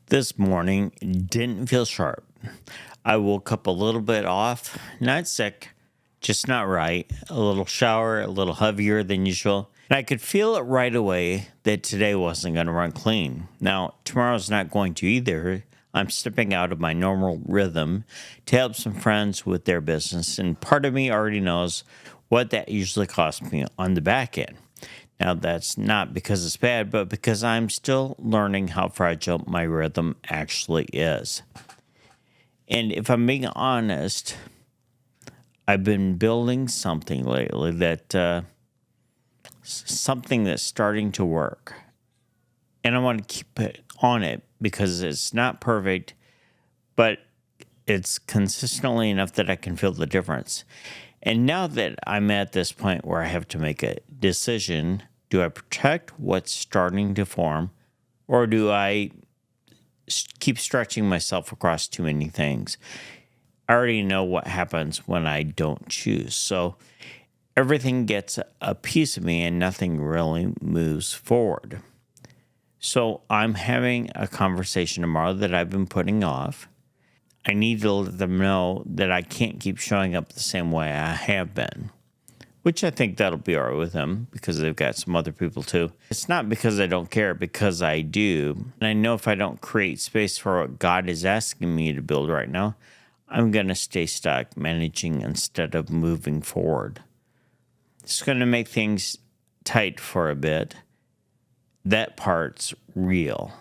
This morning didn't feel sharp. I woke up a little bit off, not sick, just not right. A little shower, a little heavier than usual. And I could feel it right away that today wasn't going to run clean. Now, tomorrow's not going to either. I'm stepping out of my normal rhythm to help some friends with their business. And part of me already knows what that usually costs me on the back end. Now, that's not because it's bad, but because I'm still learning how fragile my rhythm actually is. And if I'm being honest, I've been building something lately something that's starting to work. And I want to keep it on it because it's not perfect, but it's consistently enough that I can feel the difference. And now that I'm at this point where I have to make a decision, do I protect what's starting to form, or do I keep stretching myself across too many things? I already know what happens when I don't choose. So everything gets a piece of me and nothing really moves forward. So I'm having a conversation tomorrow that I've been putting off. I need to let them know that I can't keep showing up the same way I have been, which I think that'll be all right with them because they've got some other people too. It's not because I don't care, because I do. And I know if I don't create space for what God is asking me to build right now, I'm going to stay stuck managing instead of moving forward. It's going to make things tight for a bit. That part's real.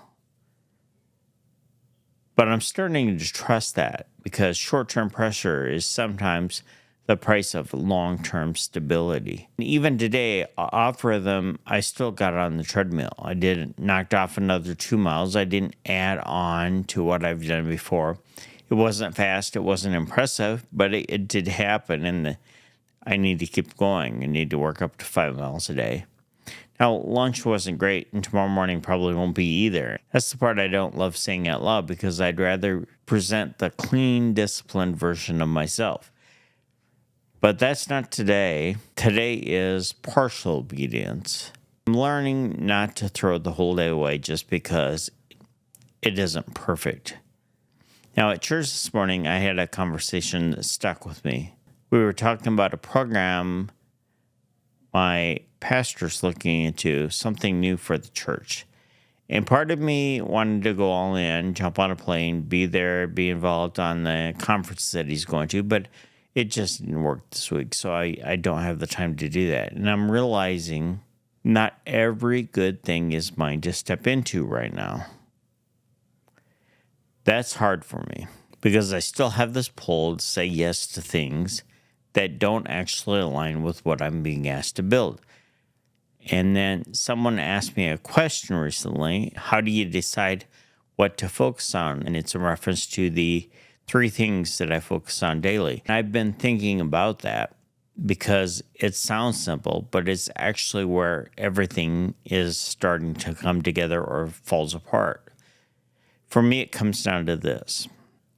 But I'm starting to trust that because short-term pressure is sometimes the price of long-term stability. And even today, off rhythm, I still got on the treadmill. I knocked off another 2 miles. I didn't add on to what I've done before. It wasn't fast. It wasn't impressive, but it did happen. And I need to keep going. I need to work up to 5 miles a day. Now, lunch wasn't great, and tomorrow morning probably won't be either. That's the part I don't love saying out loud because I'd rather present the clean, disciplined version of myself. But that's not today. Today is partial obedience. I'm learning not to throw the whole day away just because it isn't perfect. Now, at church this morning, I had a conversation that stuck with me. We were talking about a program my pastor's looking into, something new for the church. And part of me wanted to go all in, jump on a plane, be there, be involved on the conference that he's going to, but it just didn't work this week, so I don't have the time to do that. And I'm realizing not every good thing is mine to step into right now. That's hard for me because I still have this pull to say yes to things that don't actually align with what I'm being asked to build. And then someone asked me a question recently, how do you decide what to focus on? And it's a reference to the 3 things that I focus on daily. And I've been thinking about that because it sounds simple, but it's actually where everything is starting to come together or falls apart. For me, it comes down to this.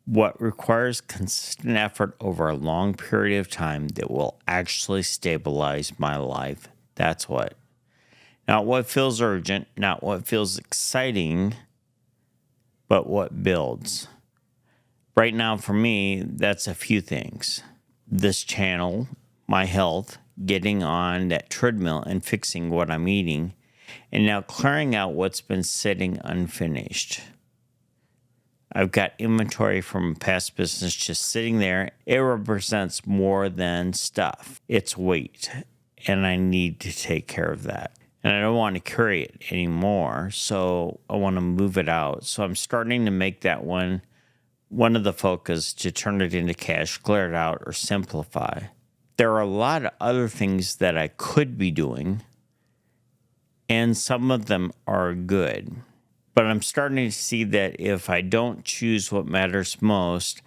What requires consistent effort over a long period of time that will actually stabilize my life. That's what. Not what feels urgent, not what feels exciting, but what builds. Right now, for me, that's a few things. This channel, my health, getting on that treadmill and fixing what I'm eating, and now clearing out what's been sitting unfinished. I've got inventory from past business just sitting there. It represents more than stuff. It's weight, and I need to take care of that. And I don't want to carry it anymore, so I want to move it out. So I'm starting to make that one of the focus to turn it into cash, clear it out, or simplify. There are a lot of other things that I could be doing, and some of them are good. But I'm starting to see that if I don't choose what matters most,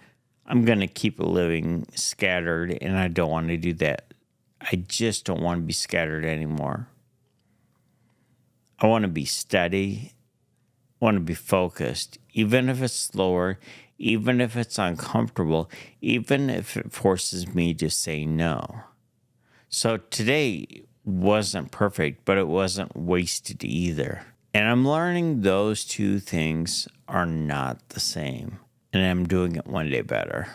I'm going to keep living scattered, and I don't want to do that. I just don't want to be scattered anymore. I want to be steady. I want to be focused, even if it's slower, even if it's uncomfortable, even if it forces me to say no. So today wasn't perfect, but it wasn't wasted either. And I'm learning those two things are not the same. And I'm doing it one day better.